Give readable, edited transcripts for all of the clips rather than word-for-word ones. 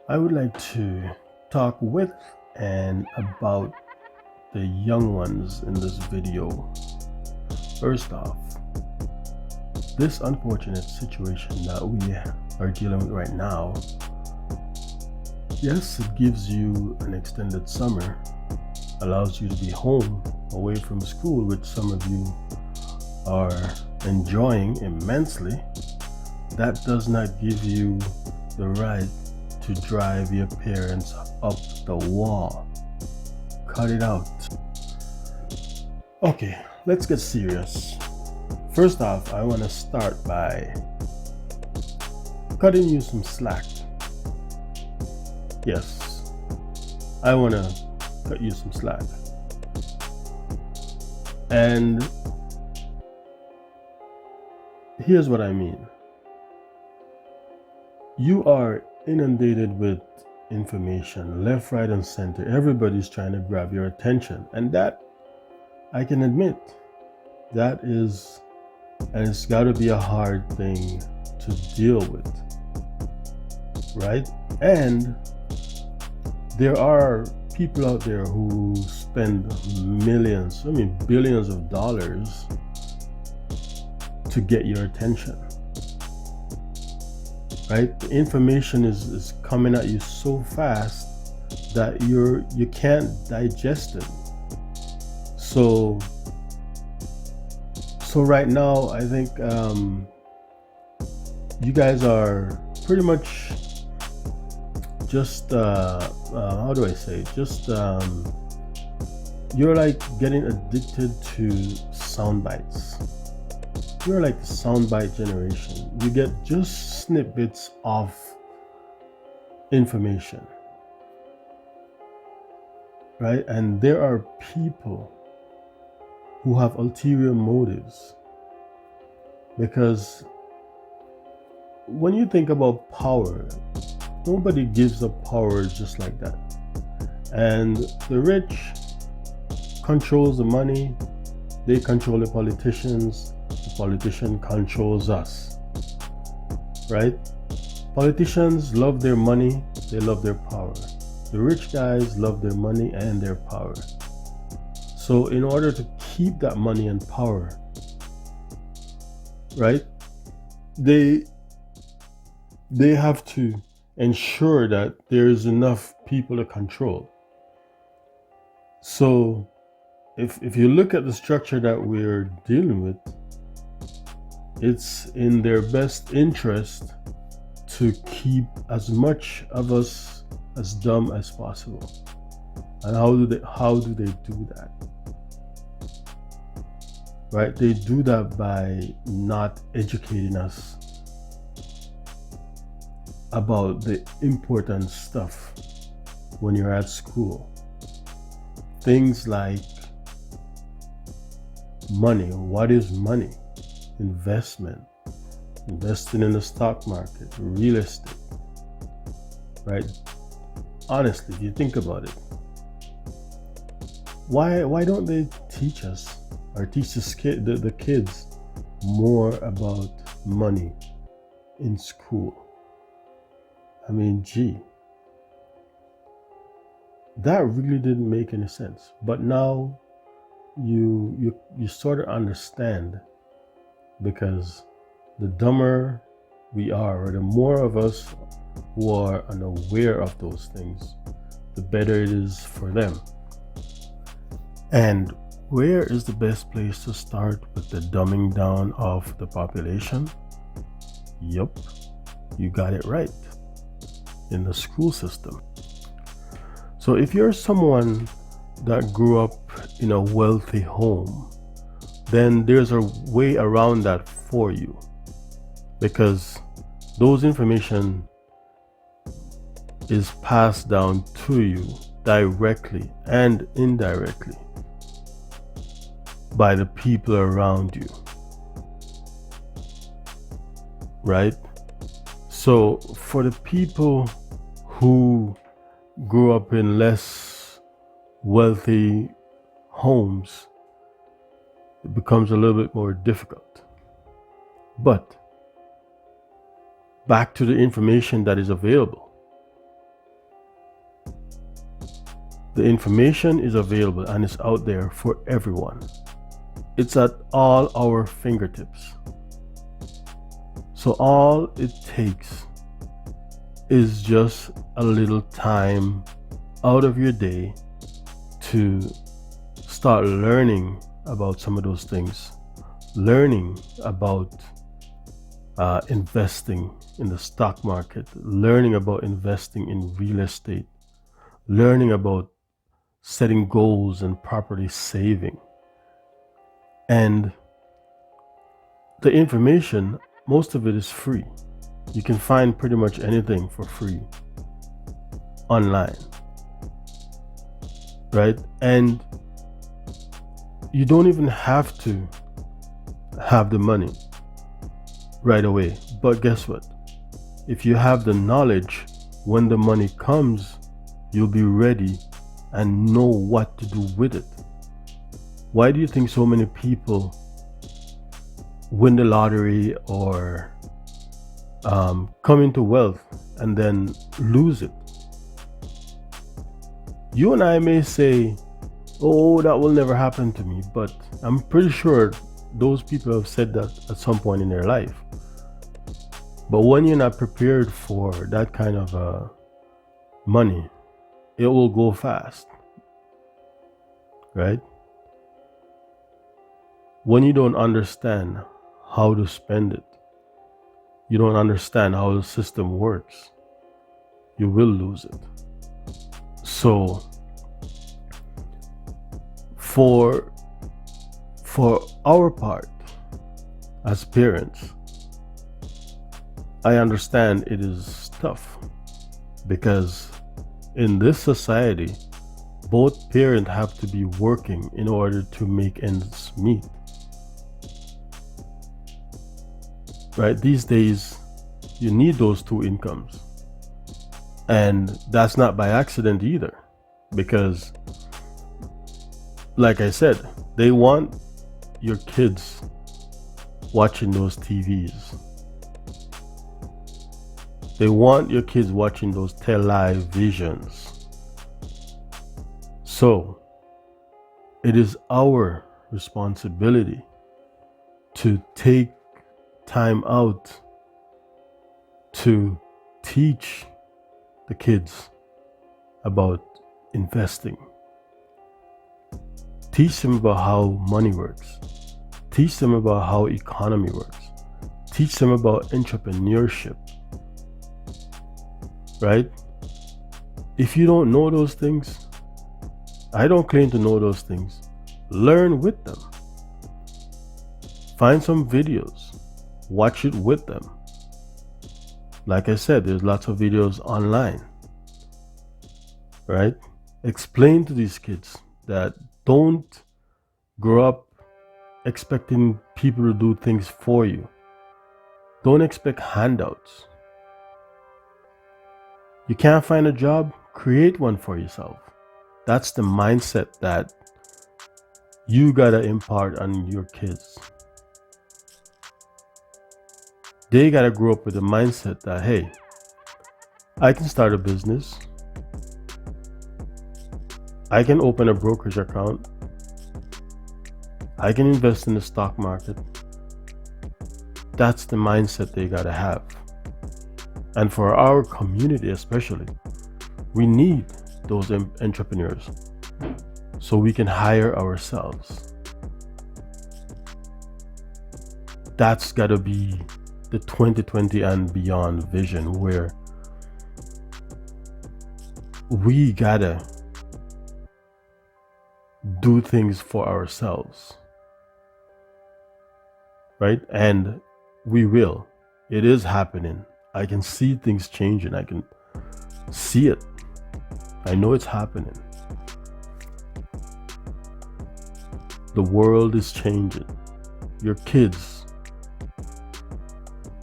I would like to talk with and about the young ones in this video. First off, this unfortunate situation that we are dealing with right now, yes, it gives you an extended summer, allows you to be home away from school, which some of you are enjoying immensely. That does not give you the right to drive your parents up the wall. Cut it out. Okay, let's get serious. First off, I want to start by cutting you some slack. Yes, I want to cut you some slack. And here's what I mean. You are inundated with information left, right, and center. Everybody's trying to grab your attention. And that, I can admit, that is, and it's got to be a hard thing to deal with, right? And there are people out there who spend billions of dollars to get your attention. Right? The information is coming at you so fast that you can't digest it. So right now, I think you guys are pretty much just how do I say? Just you're like getting addicted to sound bites. You're like the soundbite generation. You get just snippets of information, right? And there are people who have ulterior motives, because when you think about power, nobody gives up power just like that. And the rich controls the money, they control the politicians. The politician controls us, right? Politicians love their money, they love their power. The rich guys love their money and their power. So in order to keep that money and power, right, they have to ensure that there's enough people to control. So if you look at the structure that we're dealing with, it's in their best interest to keep as much of us as dumb as possible. And how do they do that? Right? They do that by not educating us about the important stuff when you're at school. Things like money. What is money? Investment, investing in the stock market, real estate, right? Honestly, if you think about it, why don't they teach us or teach the kids more about money in school? I mean, gee, that really didn't make any sense. But now you sort of understand, because the dumber we are, or the more of us who are unaware of those things, the better it is for them. And where is the best place to start with the dumbing down of the population? Yup, you got it right. In the school system. So if you're someone that grew up in a wealthy home, then there's a way around that for you, because those information is passed down to you directly and indirectly by the people around you, right? So for the people who grew up in less wealthy homes, it becomes a little bit more difficult. But back to the information that is available. The information is available and it's out there for everyone. It's at all our fingertips. So all it takes is just a little time out of your day to start learning about some of those things, learning about investing in the stock market, learning about investing in real estate, learning about setting goals and properly saving. And the information, most of it is free. You can find pretty much anything for free online, right? And you don't even have to have the money right away. But guess what? If you have the knowledge, when the money comes, you'll be ready and know what to do with it. Why do you think so many people win the lottery or come into wealth and then lose it? You and I may say, oh, that will never happen to me, but I'm pretty sure those people have said that at some point in their life. But when you're not prepared for that kind of money, it will go fast, right? When you don't understand how to spend it, you don't understand how the system works, you will lose it. So for our part as parents, I understand it is tough because in this society, both parents have to be working in order to make ends meet. Right? These days, you need those two incomes. And that's not by accident either. Because, like I said, they want your kids watching those TVs. They want your kids watching those televisions. So, it is our responsibility to take time out to teach the kids about investing. Teach them about how money works. Teach them about how economy works. Teach them about entrepreneurship. Right? If you don't know those things, I don't claim to know those things. Learn with them. Find some videos. Watch it with them. Like I said, there's lots of videos online. Right? Explain to these kids that don't grow up expecting people to do things for you. Don't expect handouts. You can't find a job? Create one for yourself. That's the mindset that you gotta impart on your kids. They gotta grow up with the mindset that, hey, I can start a business. I can open a brokerage account. I can invest in the stock market. That's the mindset they gotta have. And for our community especially, we need those entrepreneurs so we can hire ourselves. That's gotta be the 2020 and beyond vision, where we gotta do things for ourselves, right? And we will. It is happening. I can see things changing. I can see it. I know it's happening. The world is changing. Your kids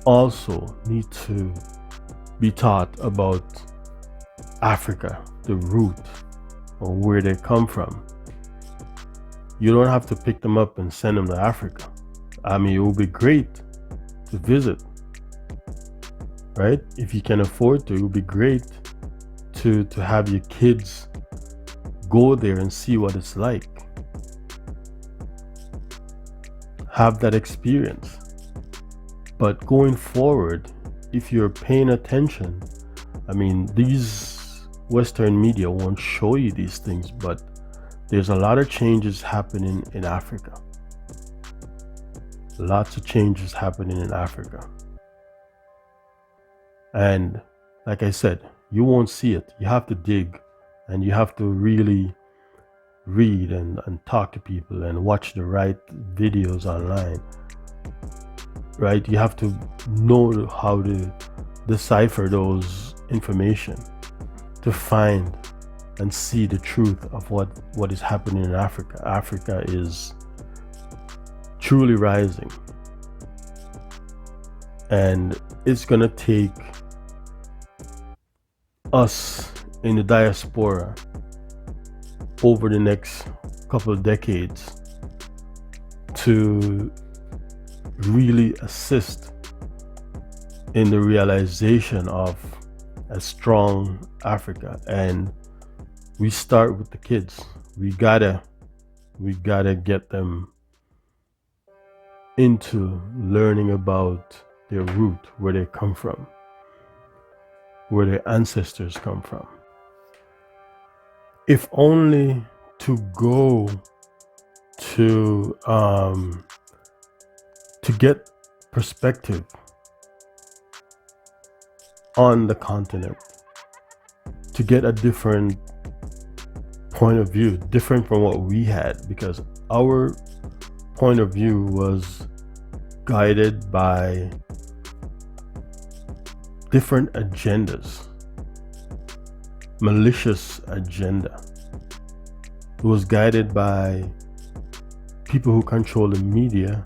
also need to be taught about Africa, the root, or where they come from. You don't have to pick them up and send them to Africa. I mean, it would be great to visit, right? If you can afford to, it would be great to have your kids go there and see what it's like. Have that experience. But going forward, if you're paying attention, I mean, these Western media won't show you these things, but there's a lot of changes happening in Africa. Lots of changes happening in Africa. And like I said, you won't see it. You have to dig, and you have to really read and talk to people and watch the right videos online. Right? You have to know how to decipher those information to find and see the truth of what is happening in Africa. Africa is truly rising, and it's gonna take us in the diaspora over the next couple of decades to really assist in the realization of a strong Africa. And we start with the kids. We gotta get them into learning about their root, where they come from, where their ancestors come from. If only to go to get perspective on the continent, to get a different point of view, different from what we had, because our point of view was guided by different agendas, malicious agenda. It was guided by people who control the media,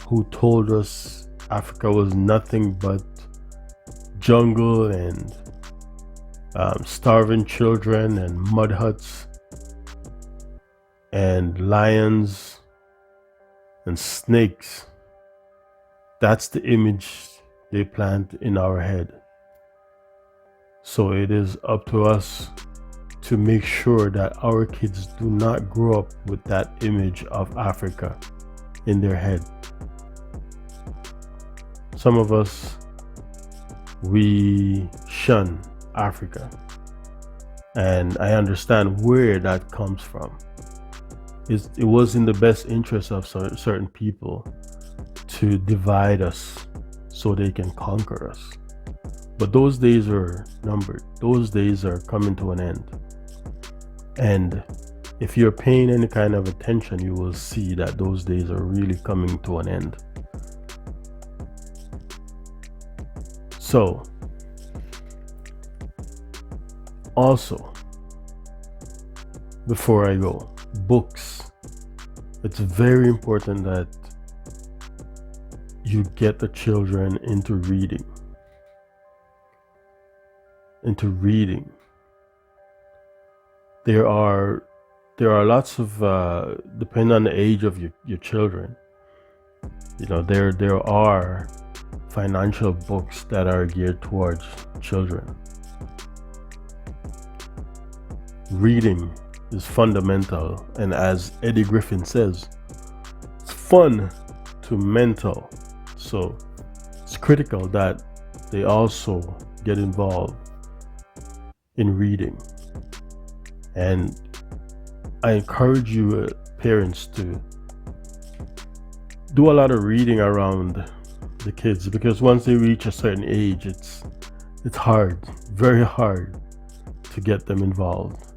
who told us Africa was nothing but jungle and starving children and mud huts and lions and snakes. That's the image they plant in our head. So it is up to us to make sure that our kids do not grow up with that image of Africa in their head. Some of us, we shun Africa, and I understand where that comes from. It was in the best interest of certain people to divide us so they can conquer us. But those days are numbered. Those days are coming to an end. And if you're paying any kind of attention, you will see that those days are really coming to an end. So, also, before I go, books. It's very important that you get the children into reading. There are lots of depending on the age of your children, there are financial books that are geared towards children. Reading is fundamental, and as Eddie Griffin says, it's fun to mental. So it's critical that they also get involved in reading. And I encourage you parents to do a lot of reading around the kids, because once they reach a certain age, it's hard, very hard to get them involved.